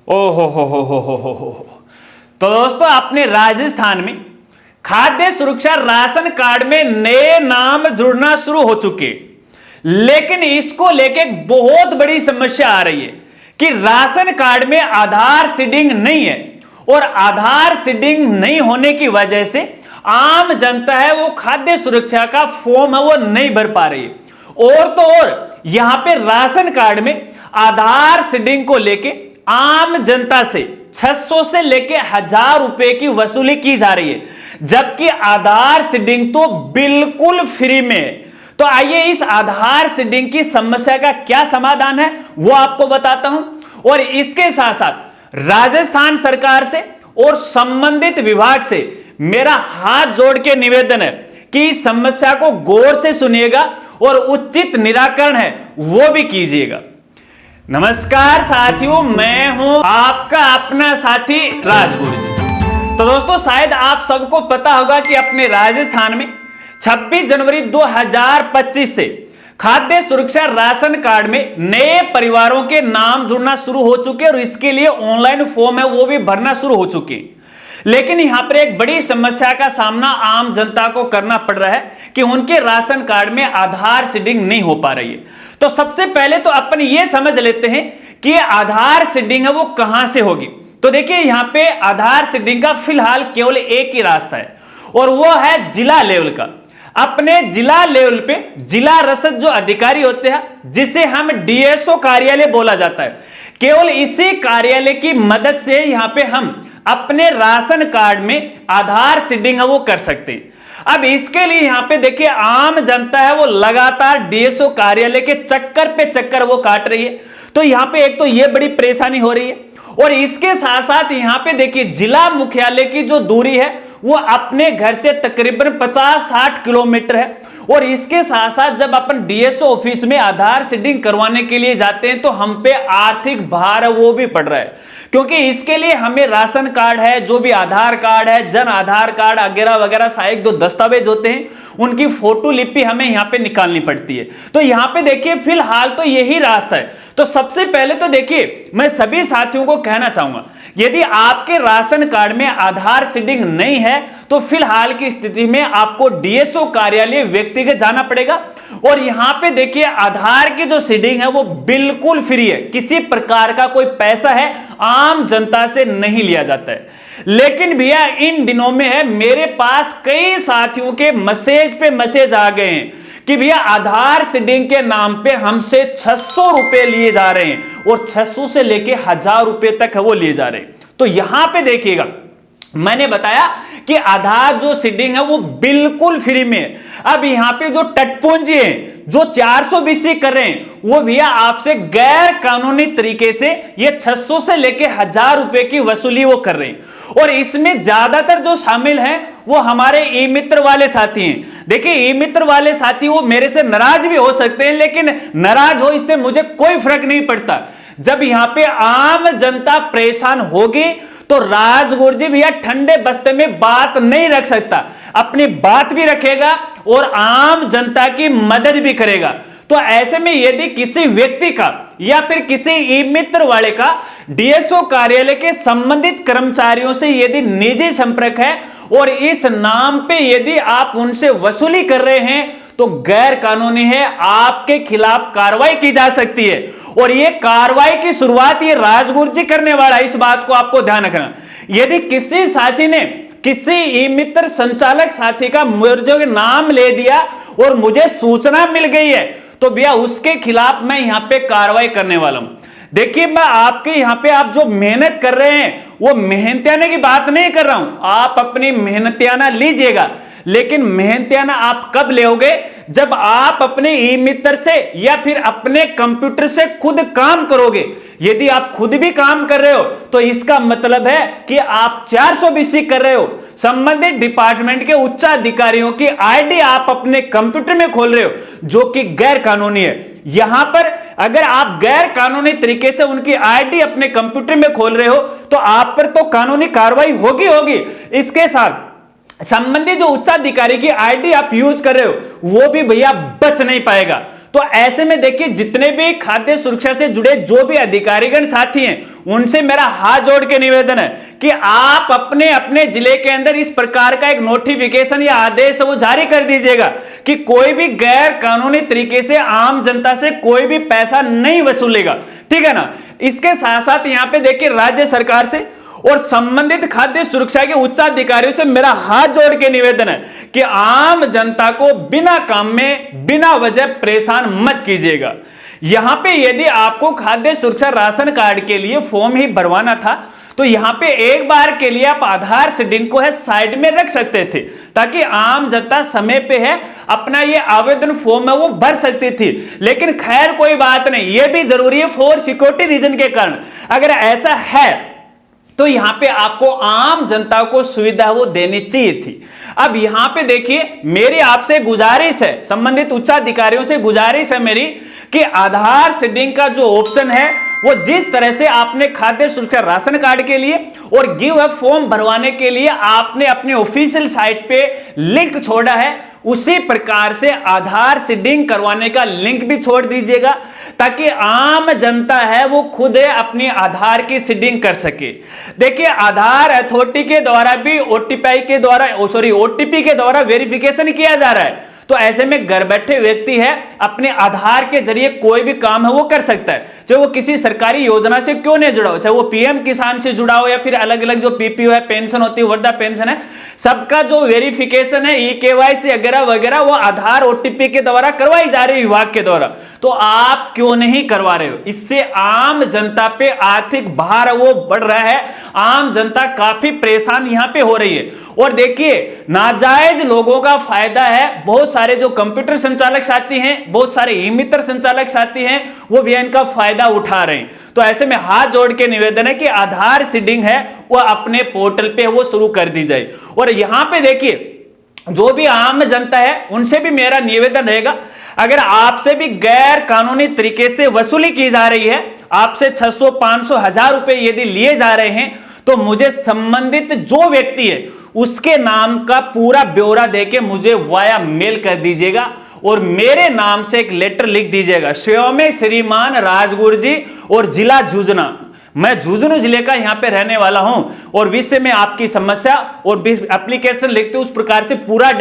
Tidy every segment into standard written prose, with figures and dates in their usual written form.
ओ हो। तो दोस्तों, अपने राजस्थान में खाद्य सुरक्षा राशन कार्ड में नए नाम जुड़ना शुरू हो चुके, लेकिन इसको लेके एक बहुत बड़ी समस्या आ रही है कि राशन कार्ड में आधार सीडिंग नहीं है, और आधार सीडिंग नहीं होने की वजह से आम जनता है वो खाद्य सुरक्षा का फॉर्म है वो नहीं भर पा रही है। और तो और यहां पे राशन कार्ड में आधार सीडिंग को लेके आम जनता से 600 से लेके 1000 रुपए की वसूली की जा रही है, जबकि आधार सीडिंग तो बिल्कुल फ्री में है। तो आइए इस आधार सीडिंग की समस्या का क्या समाधान है वो आपको बताता हूं, और इसके साथ साथ राजस्थान सरकार से और संबंधित विभाग से मेरा हाथ जोड़ के निवेदन है कि इस समस्या को गौर से सुनिएगा और उचित निराकरण है वो भी कीजिएगा। नमस्कार साथियों, मैं हूं आपका अपना साथी राजगुरु। तो दोस्तों, शायद आप सबको पता होगा कि अपने राजस्थान में 26 जनवरी 2025 से खाद्य सुरक्षा राशन कार्ड में नए परिवारों के नाम जुड़ना शुरू हो चुके और इसके लिए ऑनलाइन फॉर्म है वो भी भरना शुरू हो चुके। लेकिन यहां पर एक बड़ी समस्या का सामना आम जनता को करना पड़ रहा है कि उनके राशन कार्ड में आधार सीडिंग नहीं हो पा रही है। तो सबसे पहले तो अपन ये समझ लेते हैं कि ये आधार सीडिंग है वो कहां से होगी। तो देखिए, यहां पे आधार सीडिंग का फिलहाल केवल एक ही रास्ता है, और वो है जिला लेवल का। अपने जिला लेवल पे जिला रसद जो अधिकारी होते हैं, जिसे हम डीएसओ कार्यालय बोला जाता है, केवल इसी कार्यालय की मदद से यहां पे हम अपने राशन कार्ड में आधार सीडिंग है वो कर सकते हैं। अब इसके लिए यहां पे देखिए, आम जनता है वो लगातार डीएसओ कार्यालय के चक्कर पे चक्कर वो काट रही है। तो यहां पे एक तो ये बड़ी परेशानी हो रही है, और इसके साथ साथ यहां पे देखिए जिला मुख्यालय की जो दूरी है वो अपने घर से तकरीबन 50-60 किलोमीटर है, और इसके साथ साथ जब अपन डीएसओ ऑफिस में आधार सीडिंग करवाने के लिए जाते हैं तो हम पे आर्थिक भार है वो भी पड़ रहा है, क्योंकि इसके लिए हमें राशन कार्ड है, जो भी आधार कार्ड है, जन आधार कार्ड वगैरह वगैरह सहायक जो दस्तावेज होते हैं उनकी फोटो लिपि हमें यहां पे निकालनी पड़ती है। तो यहां पे देखिए फिलहाल तो यही रास्ता है। तो सबसे पहले तो देखिए, मैं सभी साथियों को कहना चाहूंगा, यदि आपके राशन कार्ड में आधार सीडिंग नहीं है तो फिलहाल की स्थिति में आपको डीएसओ कार्यालय व्यक्तिगत जाना पड़ेगा। और यहां पे देखिए, आधार की जो सीडिंग है वो बिल्कुल फ्री है, किसी प्रकार का कोई पैसा है आम जनता से नहीं लिया जाता है। लेकिन भैया इन दिनों में है, मेरे पास कई साथियों के मैसेज पे मैसेज आ गए हैं कि भैया आधार सीडिंग के नाम पे हमसे 600 रुपए लिए जा रहे हैं, और 600 से लेके 1000 रुपए तक है वो लिए जा रहे हैं। तो यहां पे देखिएगा, मैंने बताया कि आधार जो सीडिंग है वो बिल्कुल फ्री में है। अब यहां पे जो टटपुंजी है, जो 420 कर रहे हैं, वो भैया आपसे गैर कानूनी तरीके से ये 600 से लेके 1000 रुपए की वसूली वो कर रहे हैं। और इसमें ज्यादातर जो शामिल हैं वो हमारे ई मित्र वाले साथी हैं। देखिए, ई मित्र वाले साथी वो मेरे से नाराज भी हो सकते हैं, लेकिन नाराज हो इससे मुझे कोई फर्क नहीं पड़ता। जब यहां पे आम जनता परेशान होगी तो राजगुरु जी भैया ठंडे बस्ते में बात नहीं रख सकता, अपनी बात भी रखेगा और आम जनता की मदद भी करेगा। तो ऐसे में यदि किसी व्यक्ति का या फिर किसी ई मित्र वाले का डीएसओ कार्यालय के संबंधित कर्मचारियों से यदि निजी संपर्क है और इस नाम पे यदि आप उनसे वसूली कर रहे हैं तो गैर कानूनी है, आपके खिलाफ कार्रवाई की जा सकती है। और ये कार्रवाई की शुरुआत ये राजगुरु जी करने वाला है, इस बात को आपको ध्यान रखना। यदि किसी साथी ने किसी ई मित्र संचालक साथी का मुझे नाम ले दिया और मुझे सूचना मिल गई है तो भैया उसके खिलाफ मैं यहां पे कार्रवाई करने वाला हूं। देखिए, मैं आपके यहां पे आप जो मेहनत कर रहे हैं वो मेहनतियाना की बात नहीं कर रहा हूं, आप अपनी मेहनतियाना लीजिएगा, लेकिन मेहनतियाना आप कब लेोगे जब आप अपने ई मित्र से या फिर अपने कंप्यूटर से खुद काम करोगे। यदि आप खुद भी काम कर रहे हो तो इसका मतलब है कि आप 420 कर रहे हो। संबंधित डिपार्टमेंट के उच्च अधिकारियों की आईडी आप अपने कंप्यूटर में खोल रहे हो, जो कि गैर कानूनी है। यहां पर अगर आप गैर कानूनी तरीके से उनकी आईडी अपने कंप्यूटर में खोल रहे हो तो आप पर तो कानूनी कार्रवाई होगी। इसके साथ संबंधित जो उच्चाधिकारी की आईडी आप यूज कर रहे हो वो भी भैया बच नहीं पाएगा। तो ऐसे में देखिए जितने भी खाद्य सुरक्षा से जुड़े जो भी अधिकारीगण साथी हैं, उनसे मेरा हाथ जोड़ के निवेदन है कि आप अपने अपने जिले के अंदर इस प्रकार का एक नोटिफिकेशन या आदेश वो जारी कर दीजिएगा कि कोई भी गैर कानूनी तरीके से आम जनता से कोई भी पैसा नहीं वसूलेगा, ठीक है ना। इसके साथ साथ यहां पे देखिए राज्य सरकार से और संबंधित खाद्य सुरक्षा के उच्च अधिकारियों से मेरा हाथ जोड़ के निवेदन है कि आम जनता को बिना काम में बिना वजह परेशान मत कीजिएगा। यहां पे यदि आपको खाद्य सुरक्षा राशन कार्ड के लिए फॉर्म ही भरवाना था तो यहां पे एक बार के लिए आप आधार सीडिंग को है साइड में रख सकते थे, ताकि आम जनता समय पे है अपना ये आवेदन फॉर्म है वो भर सकती थी। लेकिन खैर कोई बात नहीं, ये भी जरूरी है फॉर सिक्योरिटी रीजन के कारण। अगर ऐसा है तो यहां पे आपको आम जनता को सुविधा वो देनी चाहिए थी। अब यहां पे देखिए मेरी आपसे गुजारिश है, संबंधित उच्चाधिकारियों से गुजारिश है मेरी कि आधार सीडिंग का जो ऑप्शन है वो जिस तरह से आपने खाद्य सुरक्षा राशन कार्ड के लिए और गिव अ फॉर्म भरवाने के लिए आपने अपने ऑफिशियल साइट पे लिंक छोड़ा है, उसी प्रकार से आधार सीडिंग करवाने का लिंक भी छोड़ दीजिएगा, ताकि आम जनता है वो खुद अपनी आधार की सीडिंग कर सके। देखिए आधार अथॉरिटी के द्वारा भी ओटीपी के द्वारा वेरिफिकेशन किया जा रहा है, तो ऐसे में घर बैठे व्यक्ति है अपने आधार के जरिए कोई भी काम है वो कर सकता है, चाहे वो किसी सरकारी योजना से क्यों नहीं जुड़ा हो, चाहे वो पीएम किसान से जुड़ा हो या फिर अलग अलग जो पीपीओ है, पेंशन होती है, वृद्धा पेंशन है, सबका जो वेरिफिकेशन है ई-केवाईसी वगैरह वगैरह वो आधार ओटीपी के द्वारा करवाई जा रही है विभाग के द्वारा। तो आप क्यों नहीं करवा रहे हो? इससे आम जनता पे आर्थिक भार वो बढ़ रहा है, आम जनता काफी परेशान यहां पे हो रही है। और देखिए नाजायज लोगों का फायदा है, बहुत सारे जो कंप्यूटर संचालक साथी हैं, बहुत सारे ई मित्र संचालक साथी हैं, वो भी इनका फायदा उठा रहे हैं। तो ऐसे में हाथ जोड़ के निवेदन है कि आधार सीडिंग है वो अपने पोर्टल पे वो शुरू कर दी जाए। और यहां पे देखिए जो भी आम जनता है उनसे भी मेरा निवेदन रहेगा, अगर आपसे भी गैर कानूनी तरीके से वसूली की जा रही है, आपसे 600, 500, 1000 रुपए यदि लिए जा रहे हैं, तो मुझे संबंधित जो व्यक्ति है उसके नाम का पूरा ब्यौरा देके मुझे वाया मेल कर दीजिएगा और मेरे नाम से एक लेटर लिख दीजिएगा, श्योमे श्रीमान राजगुरु जी और जिला झुंझुनू, मैं झुंझुनू जिले का यहां पे रहने वाला हूं और विषय में आपकी समस्या और एप्लीकेशन लिखते उस प्रकार से पूरा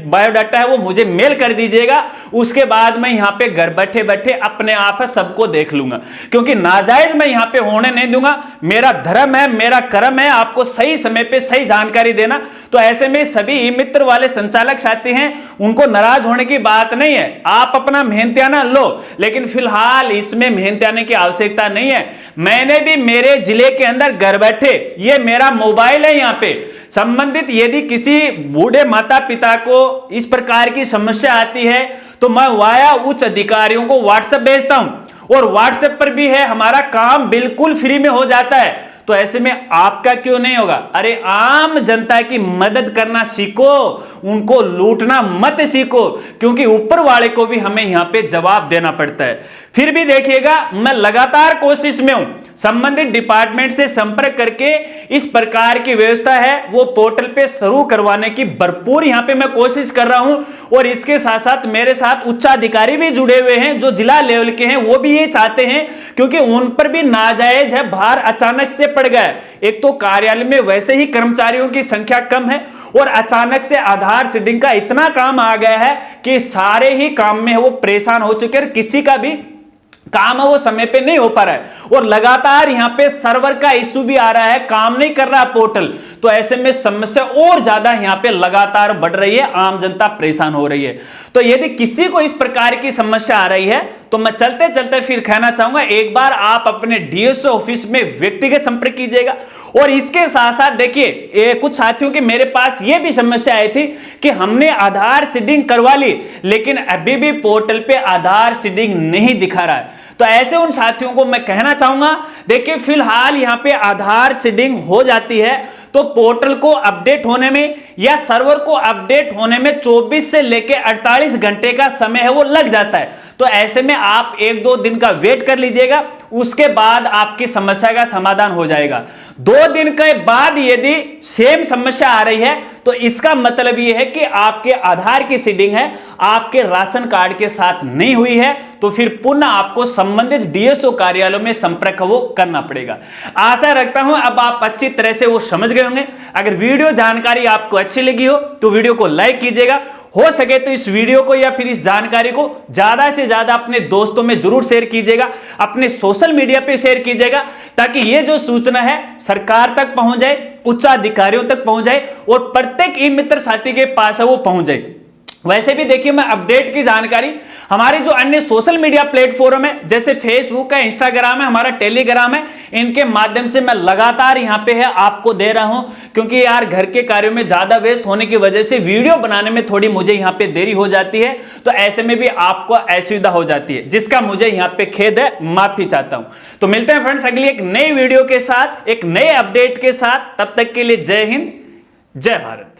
बायोडाटा है वो मुझे मेल कर दीजिएगा। उसके बाद मैं यहां पे घर बैठे बैठे अपने आप सबको देख लूंगा, क्योंकि नाजायज मैं यहां पे होने नहीं दूंगा। मेरा धर्म है, मेरा कर्म है आपको सही समय पे सही जानकारी देना। तो ऐसे में सभी ई मित्र वाले संचालक साथी हैं उनको नाराज होने की बात नहीं है, आप अपना मेहनतियाना लो, लेकिन फिलहाल इसमें मेहनतियाने की आवश्यकता नहीं है। मैंने भी मेरे जिले के अंदर घर बैठे, ये मेरा मोबाइल है, यहां पे संबंधित यदि किसी बूढ़े माता पिता को इस प्रकार की समस्या आती है तो मैं वाया उच्च अधिकारियों को व्हाट्सएप भेजता हूं और व्हाट्सएप पर भी है हमारा काम बिल्कुल फ्री में हो जाता है। तो ऐसे में आपका क्यों नहीं होगा? अरे आम जनता की मदद करना सीखो, उनको लूटना मत सीखो, क्योंकि ऊपर वाले को भी हमें यहां पे जवाब देना पड़ता है। फिर भी देखिएगा मैं लगातार कोशिश में हूं, संबंधित डिपार्टमेंट से संपर्क करके इस प्रकार की व्यवस्था है वो पोर्टल पे शुरू करवाने की भरपूर यहां पे मैं कोशिश कर रहा हूं। और इसके साथ साथ मेरे साथ उच्चाधिकारी भी जुड़े हुए हैं जो जिला लेवल के हैं, वो भी ये चाहते हैं, क्योंकि उन पर भी नाजायज है भार अचानक से पड़ गया है। एक तो कार्यालय में वैसे ही कर्मचारियों की संख्या कम है और अचानक से आधार सीडिंग का इतना काम आ गया है कि सारे ही काम में वो परेशान हो चुके हैं, किसी का भी काम है वो समय पे नहीं हो पा रहा है और लगातार यहां पे सर्वर का इश्यू भी आ रहा है, काम नहीं कर रहा पोर्टल। तो ऐसे में समस्या और ज्यादा यहां पे लगातार बढ़ रही है, आम जनता परेशान हो रही है। तो यदि किसी को इस प्रकार की समस्या आ रही है तो मैं चलते चलते फिर कहना चाहूंगा एक बार आप अपने डीएसओ ऑफिस में व्यक्तिगत संपर्क कीजिएगा। और इसके साथ साथ देखिए कुछ साथियों के मेरे पास यह भी समस्या आई थी कि हमने आधार सीडिंग करवा ली लेकिन अभी भी पोर्टल पे आधार सीडिंग नहीं दिखा रहा है। तो ऐसे उन साथियों को मैं कहना चाहूंगा, देखिए फिलहाल यहां पे आधार सीडिंग हो जाती है तो पोर्टल को अपडेट होने में या सर्वर को अपडेट होने में 24 से लेकर 48 घंटे का समय है वो लग जाता है। तो ऐसे में आप 1-2 दिन का वेट कर लीजिएगा, उसके बाद आपकी समस्या का समाधान हो जाएगा। 2 दिन के बाद यदि सेम समस्या आ रही है तो इसका मतलब यह है कि आपके आधार की सीडिंग है आपके राशन कार्ड के साथ नहीं हुई है, तो फिर पुनः आपको संबंधित डीएसओ कार्यालयों में संपर्क वो करना पड़ेगा। आशा रखता हूं अब आप अच्छी तरह से वो समझ गए होंगे। अगर वीडियो जानकारी आपको अच्छी लगी हो तो वीडियो को लाइक कीजिएगा, हो सके तो इस वीडियो को या फिर इस जानकारी को ज्यादा से ज्यादा अपने दोस्तों में जरूर शेयर कीजिएगा, अपने सोशल मीडिया पे शेयर कीजिएगा, ताकि ये जो सूचना है सरकार तक पहुंच जाए, उच्च अधिकारियों तक पहुंच जाए और प्रत्येक ई मित्र साथी के पास है वो पहुंच जाए। वैसे भी देखिए मैं अपडेट की जानकारी हमारे जो अन्य सोशल मीडिया प्लेटफॉर्म है जैसे फेसबुक है, इंस्टाग्राम है, हमारा टेलीग्राम है, इनके माध्यम से मैं लगातार यहां पे है आपको दे रहा हूं, क्योंकि यार घर के कार्यों में ज्यादा व्यस्त होने की वजह से वीडियो बनाने में थोड़ी मुझे यहां पे देरी हो जाती है, तो ऐसे में भी आपको असुविधा हो जाती है, जिसका मुझे यहां पे खेद है, माफी चाहता हूं। तो मिलते हैं फ्रेंड्स अगली एक नई वीडियो के साथ, एक नए अपडेट के साथ, तब तक के लिए जय हिंद, जय भारत।